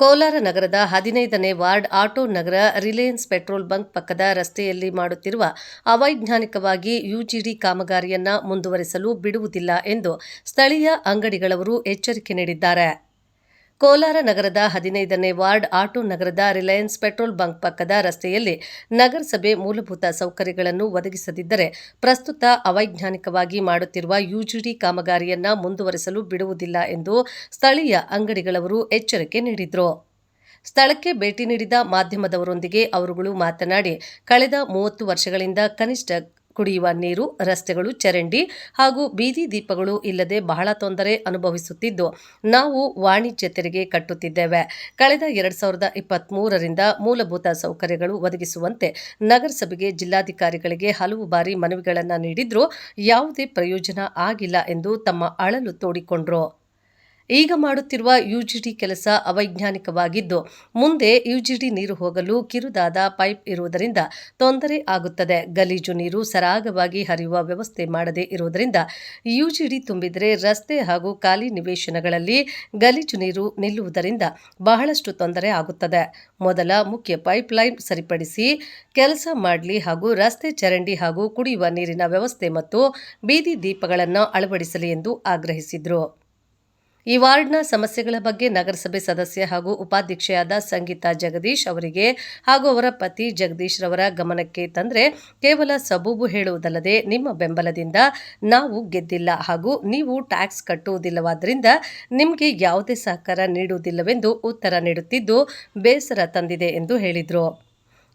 ಕೋಲಾರ ನಗರದ 15ನೇ ward auto ನಗರ Reliance petrol bunk ಪಕ್ಕದ ರಸ್ತೆಯಲ್ಲಿ ಮಾಡುತ್ತಿರುವ ಅವೈಜ್ಞಾನಿಕವಾಗಿ ಯುಜಿಡಿ ಕಾಮಗಾರಿಯನ್ನ ಮುಂದುವರಿಸಲು ಬಿಡುವುದಿಲ್ಲ ಎಂದು ಸ್ಥಳೀಯ ಅಂಗಡಿಗಳವರು ಎಚ್ಚರಿಕೆ ನೀಡಿದ್ದಾರೆ. ಕೋಲಾರ ನಗರದ 15ನೇ ವಾರ್ಡ್ ಆಟೋ ನಗರದ ರಿಲಯನ್ಸ್ ಪೆಟ್ರೋಲ್ ಬಂಕ್ ಪಕ್ಕದ ರಸ್ತೆಯಲ್ಲಿ ನಗರಸಭೆ ಮೂಲಭೂತ ಸೌಕರ್ಯಗಳನ್ನು ಒದಗಿಸದಿದ್ದರೆ ಪ್ರಸ್ತುತ ಅವೈಜ್ಞಾನಿಕವಾಗಿ ಮಾಡುತ್ತಿರುವ ಯುಜಿಡಿ ಕಾಮಗಾರಿಯನ್ನ ಮುಂದುವರಿಸಲು ಬಿಡುವುದಿಲ್ಲ ಎಂದು ಸ್ಥಳೀಯ ಅಂಗಡಿಗಳವರು ಎಚ್ಚರಿಕೆ ನೀಡಿದರು. ಸ್ಥಳಕ್ಕೆ ಭೇಟಿ ನೀಡಿದ ಮಾಧ್ಯಮದವರೊಂದಿಗೆ ಅವರುಗಳು ಮಾತನಾಡಿ, ಕಳೆದ 30 ವರ್ಷಗಳಿಂದ ಕನಿಷ್ಠ ಕುಡಿಯುವ ನೀರು, ರಸ್ತೆಗಳು, ಚರಂಡಿ ಹಾಗೂ ಬೀದಿ ದೀಪಗಳು ಇಲ್ಲದೆ ಬಹಳ ತೊಂದರೆ ಅನುಭವಿಸುತ್ತಿದ್ದು, ನಾವು ವಾಣಿಜ್ಯ ತೆರಿಗೆ ಕಟ್ಟುತ್ತಿದ್ದೇವೆ. ಕಳೆದ 2023ರಿಂದ ಮೂಲಭೂತ ಸೌಕರ್ಯಗಳು ಒದಗಿಸುವಂತೆ ನಗರಸಭೆಗೆ, ಜಿಲ್ಲಾಧಿಕಾರಿಗಳಿಗೆ ಹಲವು ಬಾರಿ ಮನವಿಗಳನ್ನು ನೀಡಿದ್ರೂ ಯಾವುದೇ ಪ್ರಯೋಜನ ಆಗಿಲ್ಲ ಎಂದು ತಮ್ಮ ಅಳಲು ತೋಡಿಕೊಂಡರು. ಈಗ ಮಾಡುತ್ತಿರುವ ಯುಜಿಡಿ ಕೆಲಸ ಅವೈಜ್ಞಾನಿಕವಾಗಿದ್ದು, ಮುಂದೆ ಯುಜಿಡಿ ನೀರು ಹೋಗಲು ಕಿರುದಾದ ಪೈಪ್ ಇರುವುದರಿಂದ ತೊಂದರೆ ಆಗುತ್ತದೆ. ಗಲೀಜು ನೀರು ಸರಾಗವಾಗಿ ಹರಿಯುವ ವ್ಯವಸ್ಥೆ ಮಾಡದೇ ಇರುವುದರಿಂದ ಯುಜಿಡಿ ತುಂಬಿದರೆ ರಸ್ತೆ ಹಾಗೂ ಖಾಲಿ ನಿವೇಶನಗಳಲ್ಲಿ ಗಲೀಜು ನೀರು ನಿಲ್ಲುವುದರಿಂದ ಬಹಳಷ್ಟು ತೊಂದರೆ ಆಗುತ್ತದೆ. ಮೊದಲ ಮುಖ್ಯ ಪೈಪ್ ಲೈನ್ ಸರಿಪಡಿಸಿ ಕೆಲಸ ಮಾಡಲಿ ಹಾಗೂ ರಸ್ತೆ, ಚರಂಡಿ ಹಾಗೂ ಕುಡಿಯುವ ನೀರಿನ ವ್ಯವಸ್ಥೆ ಮತ್ತು ಬೀದಿ ದೀಪಗಳನ್ನು ಅಳವಡಿಸಲಿ ಎಂದು ಆಗ್ರಹಿಸಿದರು. ಈ ವಾರ್ಡ್ನ ಸಮಸ್ಯೆಗಳ ಬಗ್ಗೆ ನಗರಸಭೆ ಸದಸ್ಯ ಹಾಗೂ ಉಪಾಧ್ಯಕ್ಷೆಯಾದ ಸಂಗೀತಾ ಜಗದೀಶ್ ಅವರಿಗೆ ಹಾಗೂ ಅವರ ಪತಿ ಜಗದೀಶ್ ರವರ ಗಮನಕ್ಕೆ ತಂದರೆ ಕೇವಲ ಸಬೂಬು ಹೇಳುವುದಲ್ಲದೆ ನಿಮ್ಮ ಬೆಂಬಲದಿಂದ ನಾವು ಗೆದ್ದಿಲ್ಲ ಹಾಗೂ ನೀವು ಟ್ಯಾಕ್ಸ್ ಕಟ್ಟುವುದಿಲ್ಲವಾದ್ದರಿಂದ ನಿಮಗೆ ಯಾವುದೇ ಸಹಕಾರ ನೀಡುವುದಿಲ್ಲವೆಂದು ಉತ್ತರ ನೀಡುತ್ತಿದ್ದು ಬೇಸರ ತಂದಿದೆ ಎಂದು ಹೇಳಿದರು.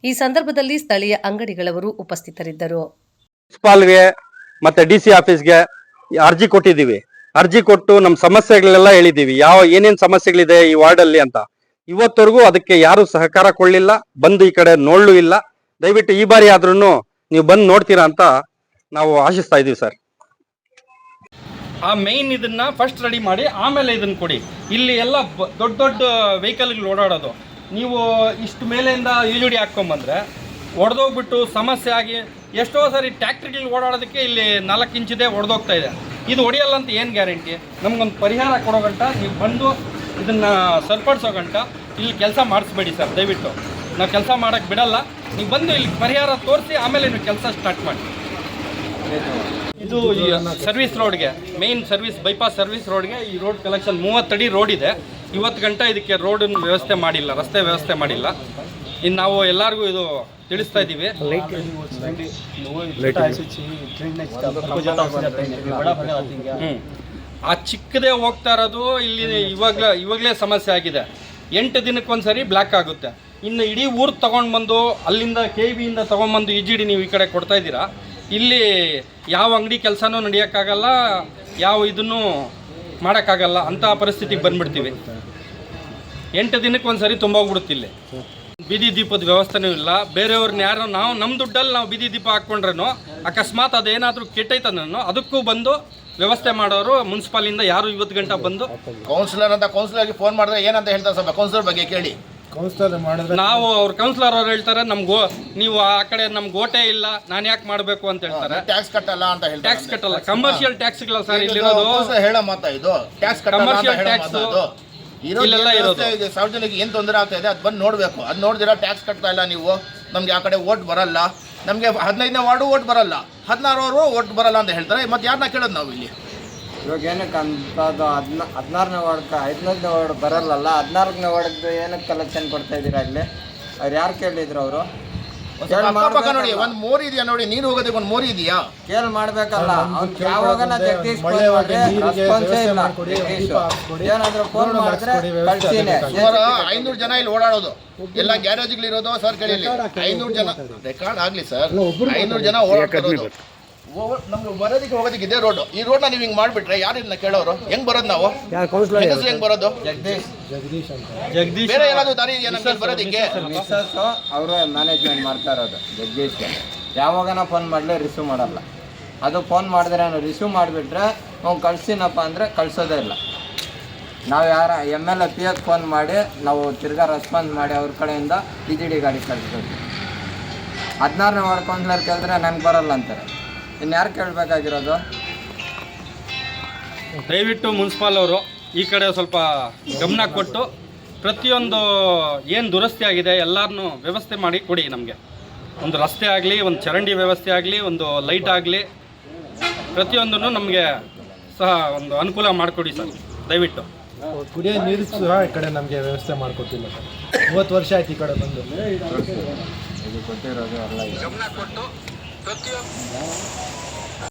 ಈ ಸಂದರ್ಭದಲ್ಲಿ ಸ್ಥಳೀಯ ಅಂಗಡಿಗಳವರು ಉಪಸ್ಥಿತರಿದ್ದರು. ಮತ್ತೆ ಡಿಸಿ ಆಫೀಸ್ಗೆ ಅರ್ಜಿ ಕೊಟ್ಟಿದ್ದೀವಿ. ಅರ್ಜಿ ಕೊಟ್ಟು ನಮ್ಮ ಸಮಸ್ಯೆಗಳೆಲ್ಲ ಹೇಳಿದ್ದೀವಿ, ಏನೇನ್ ಸಮಸ್ಯೆಗಳಿದೆ ಈ ವಾರ್ಡ್ ಅಲ್ಲಿ ಅಂತ. ಇವತ್ತವರೆಗೂ ಅದಕ್ಕೆ ಯಾರು ಸಹಕಾರ ಕೊಡ್ಲಿಲ್ಲ, ಬಂದು ಈ ಕಡೆ ನೋಡ್ಲೂ ಇಲ್ಲ. ದಯವಿಟ್ಟು ಈ ಬಾರಿ ಆದ್ರೂ ನೀವು ಬಂದು ನೋಡ್ತೀರಾ ಅಂತ ನಾವು ಆಶಿಸ್ತಾ ಇದೀವಿ ಸರ್. ಆ ಮೇನ್ ಇದನ್ನ ಫಸ್ಟ್ ರೆಡಿ ಮಾಡಿ ಆಮೇಲೆ ಇದನ್ನ ಕೊಡಿ. ಇಲ್ಲಿ ಎಲ್ಲ ದೊಡ್ಡ ದೊಡ್ಡ ವೆಹಿಕಲ್ಗಳು ಓಡಾಡೋದು, ನೀವು ಇಷ್ಟು ಮೇಲೆಯಿಂದ ಯುಜಿಡಿ ಹಾಕ್ಕೊಂಬಂದ್ರೆ ಒಡೆದೋಗ್ಬಿಟ್ಟು ಸಮಸ್ಯೆ ಆಗಿ ಎಷ್ಟೋ ಸಾರಿ ಟ್ಯಾಕ್ಟ್ರಿಗಳು ಓಡಾಡೋದಕ್ಕೆ ಇಲ್ಲಿ 4 ಇಂಚಿದೆ ಒಡೆದೋಗ್ತಾ ಇದೆ. ಇದು ಹೊಡೆಯಲ್ಲ ಅಂತ ಏನು ಗ್ಯಾರಂಟಿ? ನಮಗೊಂದು ಪರಿಹಾರ ಕೊಡೋ ಗಂಟ ನೀವು ಬಂದು ಇದನ್ನು ಸರಿಪಡಿಸೋ ಗಂಟ ಇಲ್ಲಿ ಕೆಲಸ ಮಾಡಿಸ್ಬೇಡಿ ಸರ್. ದಯವಿಟ್ಟು ನಾವು ಕೆಲಸ ಮಾಡೋಕ್ಕೆ ಬಿಡಲ್ಲ. ನೀವು ಬಂದು ಇಲ್ಲಿ ಪರಿಹಾರ ತೋರಿಸಿ ಆಮೇಲೆ ನೀವು ಕೆಲಸ ಸ್ಟಾರ್ಟ್ ಮಾಡಿ. ಇದು ಸರ್ವಿಸ್ ರೋಡ್ಗೆ, ಮೇನ್ ಸರ್ವಿಸ್ ಬೈಪಾಸ್ ಸರ್ವಿಸ್ ರೋಡ್ಗೆ ಈ ರೋಡ್ ಕಲೆಕ್ಷನ್ 30 ಅಡಿ ರೋಡ್ ಇದೆ. ಇವತ್ತು ಗಂಟ ಇದಕ್ಕೆ ರೋಡನ್ನು ವ್ಯವಸ್ಥೆ ಮಾಡಿಲ್ಲ, ರಸ್ತೆ ವ್ಯವಸ್ಥೆ ಮಾಡಿಲ್ಲ. ಇನ್ನು ನಾವು ಎಲ್ಲರಿಗೂ ಇದು ತಿಳಿಸ್ತಾ ಇದ್ದೀವಿ. ಆ ಚಿಕ್ಕದೇ ಹೋಗ್ತಾ ಇರೋದು ಇಲ್ಲಿ ಇವಾಗಲೇ ಸಮಸ್ಯೆ ಆಗಿದೆ. 8 ದಿನಕ್ಕೊಂದ್ಸರಿ ಬ್ಲ್ಯಾಕ್ ಆಗುತ್ತೆ. ಇನ್ನು ಇಡೀ ಊರು ತೊಗೊಂಡು ಬಂದು ಅಲ್ಲಿಂದ KBಯಿಂದ ತೊಗೊಂಡ್ಬಂದು ಯುಜಿಡಿ ನೀವು ಈ ಕಡೆ ಕೊಡ್ತಾ ಇದ್ದೀರಾ. ಇಲ್ಲಿ ಯಾವ ಅಂಗಡಿ ಕೆಲಸನೂ ನಡೆಯೋಕ್ಕಾಗಲ್ಲ, ಯಾವ ಇದನ್ನು ಮಾಡೋಕ್ಕಾಗಲ್ಲ ಅಂತ ಪರಿಸ್ಥಿತಿಗೆ ಬಂದ್ಬಿಡ್ತೀವಿ. 8 ದಿನಕ್ಕೊಂದ್ಸರಿ ತುಂಬೋಗ್ಬಿಡುತ್ತೆ. ಇಲ್ಲಿ ಬೀದಿ ದೀಪದ ವ್ಯವಸ್ಥೆನೂ ಇಲ್ಲ. ಬೇರೆಯವ್ರನ್ನ ಯಾರೋ ನಾವು ನಮ್ಮ ದುಡ್ಡಲ್ಲಿ ನಾವು ಬೀದಿ ದೀಪ ಹಾಕ್ಕೊಂಡ್ರೂ ಅಕಸ್ಮಾತ್ ಅದೇನಾದರೂ ಕೆಟ್ಟೈತನೋ ಅದಕ್ಕೂ ಬಂದು ವ್ಯವಸ್ಥೆ ಮಾಡೋರು ಮುನ್ಸಿಪಾಲಿಂದ ಯಾರು ಇವತ್ತು ಗಂಟೆ ಬಂದು ಕೌನ್ಸಿಲರ್ಗೆ ಫೋನ್ ಮಾಡಿದ್ರೆ ಏನಂತ ಹೇಳ್ತಾರೆ ಸರ್? ಕೌನ್ಸಿಲರ್ ಬಗ್ಗೆ ಕೇಳಿ. ನಾವು ಅವ್ರ ಕೌನ್ಸಿಲರ್ ಅವ್ರು ಹೇಳ್ತಾರೆ, ನೀವು ಆ ಕಡೆ ನಮ್ಗೆ ಓಟೇ ಇಲ್ಲ, ನಾನು ಯಾಕೆ ಮಾಡಬೇಕು ಅಂತ ಹೇಳ್ತಾರೆ. ಟ್ಯಾಕ್ಸ್ ಕಟ್ಟಲ್ಲ ಅಂತ ಹೇಳ್ತಾರೆ. ಟ್ಯಾಕ್ಸ್ ಕಟ್ಟಲ್ಲ, ಕಮರ್ಷಿಯಲ್ ಟ್ಯಾಕ್ಸ್ಗಳ ಸರ್ ಇಲ್ಲಿರೋದು. ಹೇಳೋ ಮಾತಾ ಇದು, ಟ್ಯಾಕ್ಸ್ ಕಮರ್ಷಿಯಲ್ ಟ್ಯಾಕ್ಸ್ ಇಲ್ಲೆಲ್ಲ ಇರೋದು. ಸಾರ್ವಜನಿಕ ಏನು ತೊಂದರೆ ಆಗ್ತಾ ಇದೆ ಅದು ಬಂದು ನೋಡಬೇಕು. ಅದು ನೋಡಿದಿರ ಟ್ಯಾಕ್ಸ್ ಕಟ್ತಾ ಇಲ್ಲ ನೀವು, ನಮ್ಗೆ ಆ ಕಡೆ ಓಟ್ ಬರಲ್ಲ, ನಮಗೆ 15ನೇ ವಾರ್ಡು ಓಟ್ ಬರಲ್ಲ, 16 ಓಟ್ ಬರಲ್ಲ ಅಂತ ಹೇಳ್ತಾರೆ. ಮತ್ತೆ ಯಾರನ್ನ ಕೇಳೋದು ನಾವು ಇಲ್ಲಿ? ಇವಾಗ ಏನಕ್ಕೆ ಅಂತದ್ದು 16ನೇ ವಾರ್ಡ್ಗೆ 15ನೇ ವಾರ್ಡ್ ಬರಲ್ಲಲ್ಲ, 14ನೇ ವಾರ್ಡ್ಗೆ ಏನಕ್ಕೆ ಕಲೆಕ್ಷನ್ ಕೊಡ್ತಾ ಇದ್ದೀರಾ? ಅಲ್ಲಿ ಅವ್ರು ಯಾರು ಕೇಳಿದ್ರು? ಅವರು ಅಕ್ಕಪಕ್ಕ ನೋಡಿ, ಒಂದು ಮೋರಿ ಇದೆಯಾ ನೋಡಿ, ನೀರು ಹೋಗೋದಕ್ಕೆ ಒಂದು ಮೋರಿ ಇದೆಯಾ? ಕೇಳಿ ಮಾಡ್ಬೇಕಲ್ಲ. ಯಾವಾಗನ ಜಗದೀಶ್ ಏನಾದ್ರು ಫೋನ್ ಮಾಡಿದ್ರೆ ಕಳ್ಸಿನೇ. ಸುಮಾರು 500 ಜನ ಇಲ್ಲಿ ಓಡಾಡೋದು, ಎಲ್ಲ ಗ್ಯಾರೇಜ್ಗಳಿರೋದು ಸರ್. ಕೇಳಿ 500 ಜನ ರೆಕಾರ್ಡ್ ಆಗಲಿ ಸರ್. 500 ಜನ ಓಡಾಡ್ತಿರೋದು. ನಮ್ಗೆ ಬರೋದಕ್ಕೆ ಹೋಗೋದಕ್ಕೆ ಇದೇ ರೋಡ್. ಈ ರೋಡ್ನ ನೀವು ಹಿಂಗೆ ಮಾಡಿಬಿಟ್ರೆ ಯಾರು ಇದನ್ನ ಕೇಳೋರು? ಹೆಂಗ್ ಬರೋದು ನಾವು? ಹೆಂಗ್ ಬರೋದು? ಜಗದೀಶ್ ಬೇರೆ ಏನಾದ್ರು ದಾರಿ ಇದೆಯಾ ನಮ್ಗೆ ಬರೋದಕ್ಕೆ? ಅವರು ಮ್ಯಾನೇಜ್ಮೆಂಟ್ ಮಾಡ್ತಾ ಇರೋದು. ಜಗದೀಶ್ ಯಾವಾಗನ ಫೋನ್ ಮಾಡಲಿ ರಿಸೀವ್ ಮಾಡಲ್ಲ. ಅದು ಫೋನ್ ಮಾಡಿದ್ರೆ ರಿಸೀವ್ ಮಾಡಿಬಿಟ್ರೆ ನಾವು ಕಳ್ಸಿನಪ್ಪ ಅಂದರೆ ಕಳ್ಸೋದೇ ಇಲ್ಲ. ನಾವು ಯಾರ MLA PF ಫೋನ್ ಮಾಡಿ ನಾವು ತಿರ್ಗಾ ರೆಸ್ಪಾನ್ಸ್ ಮಾಡಿ ಅವ್ರ ಕಡೆಯಿಂದ ಯುಜಿಡಿ ಗಾಡಿ ಕಳಿಸ್ಬೇಕು. 16ನೇ ವಾರ್ಡ್ ಕೌನ್ಸಿಲರ್ ಕೇಳಿದ್ರೆ ನನಗೆ ಬರಲ್ಲ ಅಂತಾರೆ. ಇನ್ನು ಯಾರು ಕೇಳಬೇಕಾಗಿರೋದು? ದಯವಿಟ್ಟು ಮುನ್ಸಿಪಾಲ್ ಅವರು ಈ ಕಡೆ ಸ್ವಲ್ಪ ಗಮನ ಕೊಟ್ಟು ಪ್ರತಿಯೊಂದು ಏನು ದುರಸ್ತಿ ಆಗಿದೆ ಎಲ್ಲರನ್ನೂ ವ್ಯವಸ್ಥೆ ಮಾಡಿ ಕೊಡಿ ನಮಗೆ. ಒಂದು ರಸ್ತೆ ಆಗಲಿ, ಒಂದು ಚರಂಡಿ ವ್ಯವಸ್ಥೆ ಆಗಲಿ, ಒಂದು ಲೈಟ್ ಆಗಲಿ, ಪ್ರತಿಯೊಂದನ್ನು ನಮಗೆ ಸಹ ಒಂದು ಅನುಕೂಲ ಮಾಡಿಕೊಡಿ ಸರ್ ದಯವಿಟ್ಟು. ಕುಡಿಯೋ ನೀರು ಸಹ ಈ ಕಡೆ ನಮಗೆ ವ್ಯವಸ್ಥೆ ಮಾಡಿಕೊಟ್ಟಿಲ್ಲ ಸರ್. 30 ವರ್ಷ ಆಯ್ತು ಈ ಕಡೆ ಬಂದು. ಇದು ಕೊಟ್ಟಿರೋದು ಎಲ್ಲ ಇದೆ.